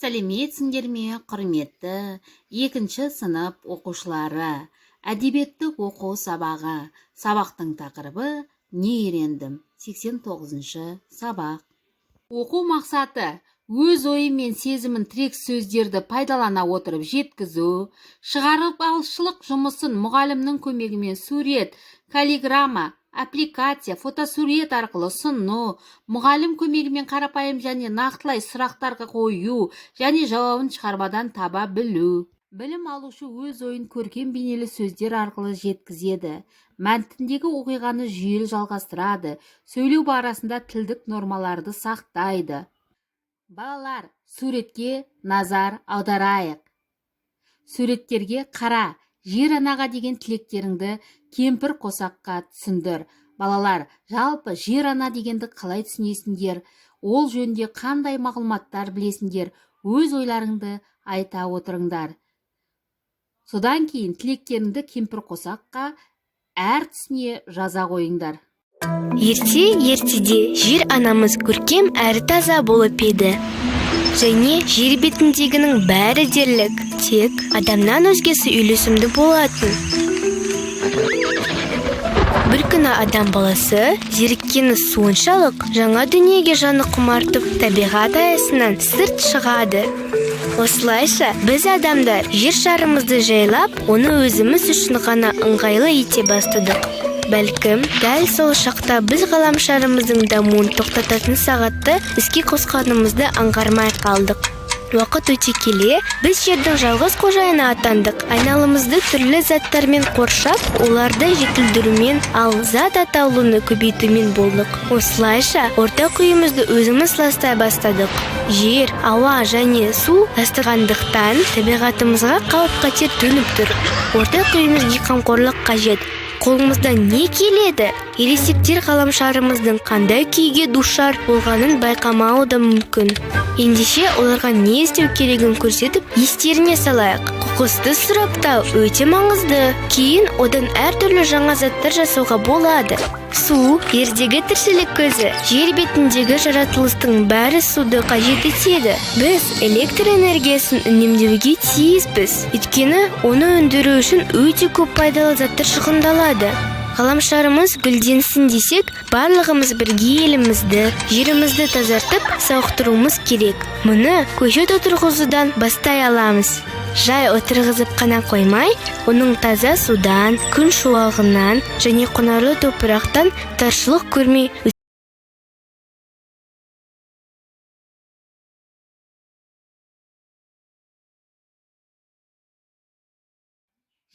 Сәлеметсіңдер ме, құрметті екінші сынып оқушылары. Әдебиеттік оқу сабағы. Сабақтың тақырыбы не үйрендім? 89-шы сабақ. Оқу мақсаты өз ойы мен сезімін тірек сөздерді пайдалана отырып жеткізу, шығарып алушылық жұмысын мұғалімнің көмегімен сурет, каллиграмма, аппликация, фотосурет арқылы ұсыну, мұғалім көмегімен қарапайым және нақтылай сұрақтарға қою және жауабын шығармадан таба білу. Білім алушы өз ойын көркем бейнелі сөздер арқылы жеткізеді. Мәтіндегі оқиғаны жүйелі жалғастырады, сөйлеу барысында тілдік нормаларды сақтайды. Балалар, суретке назар аударайық. Суреттерге қара, жер анаға деген тілектеріңді кемпір қосаққа түсіндір. Балалар, жалпы жер ана дегенді қалай түсінесіңдер? Ол жөнінде қандай мағлұматтар білесіңдер? Өз ойларыңды айта отырыңдар. Содан кейін тілектеріңді кемпір қосаққа әр түсіне жаза қойыңдар. Ертеде жер анамыз көркем әрі таза болып еді. Және жер бетіндегінің бәрі дерлік, тек адамнан өзгесі үйлесімді болатын. Бір күні адам баласы зеріккені соншалық жаңа дүниеге жаны құмартып табиғат аясынан сырт шығады. Осылайша біз адамдар жер шарымызды жайлап, оны өзіміз үшін ғана ыңғайлы ете бастадық. Бәлкім, дәл сол шақта біз ғаламшарымыздың дамуын тоқтататын сағатты іске қосқанымызды аңғармай қалдық. Уақыт өте келе, біз жердің жалғыз қожайыны атандық. Айналымызды түрлі заттармен қоршап, оларды жетілдірумен, ал зат атаулыны көбейтумен болдық. Осылайша, ортақ үйімізді өзіміз ластай бастадық. Жер, ауа және су ластағандықтан табиғатымызға қауіп-қатер төніп тұр. Ортақ үйімізге қамқорлық қажет. Қолымыздан не келеді? Ересектер ғаламшарымыздың қандай күйге душар болғанын байқамауы да мүмкін. Ендеше оларға не істеу керегін көрсетіп, естеріне салайық. Қоқысты сұрыптау өте маңызды. Кейін одан әртүрлі жаңа заттар жасауға болады. Су – жердегі тіршілік көзі. Жер бетіндегі жаратылыстың бәрі суды қажет етеді. Біз электр энергиясын үнемдеуге тиіспіз. Өйткені оны өндіру үшін өте көп пайдалы заттар шығындалады. Ғаламшарымыз гүлденсін десек, барлығымыз бірге елімізді, жерімізді тазартып, сауықтыруымыз керек. Мұны көшет отырғызудан бастай аламыз. Жай отырғызып қана қоймай, оның таза судан, күн шуағынан және құнарлы топырақтан таршылық көрмей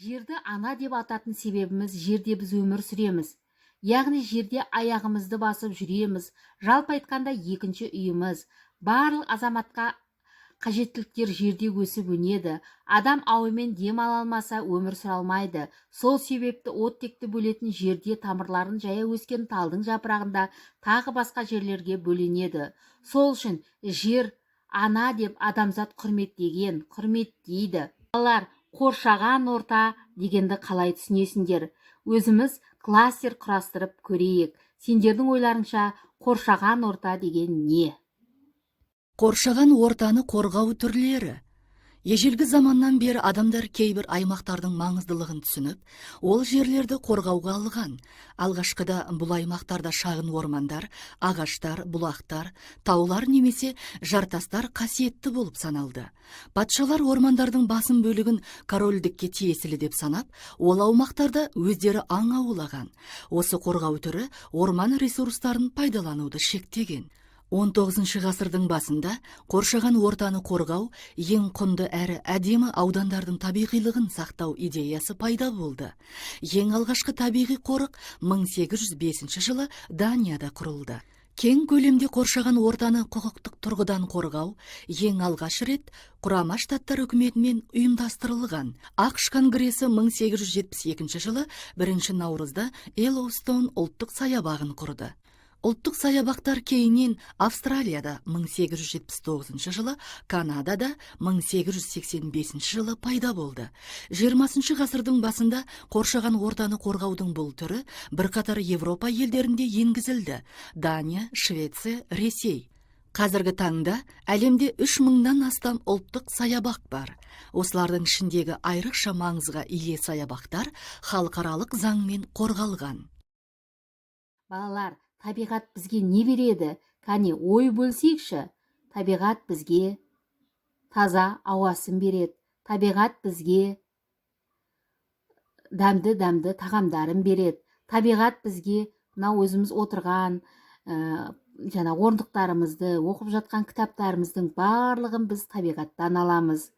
Жерді ана деп ататын себебіміз жерде біз өмір сүреміз. Яғни жерде аяғымызды басып жүреміз. Жалпы айтқанда екінші үйіміз. Барлық азаматқа қажеттіліктер жерде өсіп өнеді. Адам ауамен дем ала алмаса өмір сүре алмайды. Сол себепті оттекті бөлетін жерде тамырларын жая өскен талдың жапырағында тағы басқа жерлерге бөленеді. Сол үшін жер ана деп адамзат құрметтейді. Балалар, қоршаған орта дегенді қалай түсінесіңдер? Өзіміз кластер құрастырып көрейік. Сендердің ойларыңша қоршаған орта деген не? Қоршаған ортаны қорғау түрлері. Ежелгі заманнан бері адамдар кейбір аймақтардың маңыздылығын түсініп, ол жерлерді қорғауға алған. Алғашқыда бұл аймақтарда шағын ормандар, ағаштар, бұлақтар, таулар немесе жартастар қасиетті болып саналды. Патшалар ормандардың басым бөлігін корольдікке тиесілі деп санап, ол аумақтарда өздері аң аулаған. Осы қорғау түрі орман ресурстарын пайдалануды шектеген. 19 ғасырдың басында қоршаған ортаны қорғау, ең құнды әрі әдемі аудандардың табиғилығын сақтау идеясы пайда болды. Ең алғашқы табиғи қорық 1805 жылы Данияда құрылды. Кең көлемде қоршаған ортаны құқықтық тұрғыдан қорғау ең алғаш рет Құрама Штаттар үкіметімен ұйымдастырылған. ақш конгресі 1872 жылы 1 наурызда Йеллоустоун ұлттық саябағын құрды. Ұлттық саябақтар кейіннен Австралияда 1879 жылы, Канадада 1885 жылы пайда болды. 20 ғасырдың басында қоршаған ортаны қорғаудың бұл түрі бірқатар Европа елдерінде енгізілді. Дания, Швеция, Ресей. Қазіргі таңда әлемде 3000-нан астам ұлттық саябақ бар. Осылардың ішіндегі айрықша маңызға ие саябақтар халықаралық заңмен қорғалған. Балалар, табиғат бізге не береді? Кәне, ой бөлсекші. Табиғат бізге таза ауасын береді. Табиғат бізге дәмді тағамдарын береді. Табиғат бізге мынау өзіміз отырған жана орындықтарымызды, оқып жатқан кітаптарымыздың барлығын біз табиғаттан аламыз.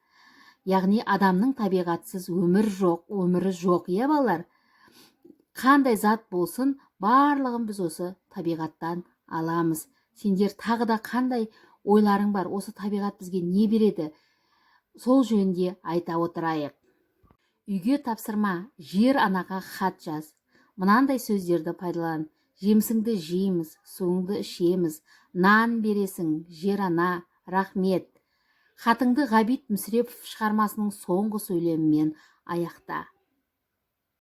Яғни адамның табиғатсыз өмірі жоқ, иә балалар? Қандай зат болсын, барлығын біз осы табиғаттан аламыз. Сендер тағы да қандай ойларың бар? Осы табиғат бізге не береді? Сол жөнінде айта отырайық. Үйге тапсырма, жер анаға хат жаз. Мынандай сөздерді пайдалан. Жемсіңді жейміз, суыңды ішеміз, нан бересің, жер ана, рахмет. Хатыңды Ғабит Мүсірепов шығармасының соңғы сөйлемімен аяқта.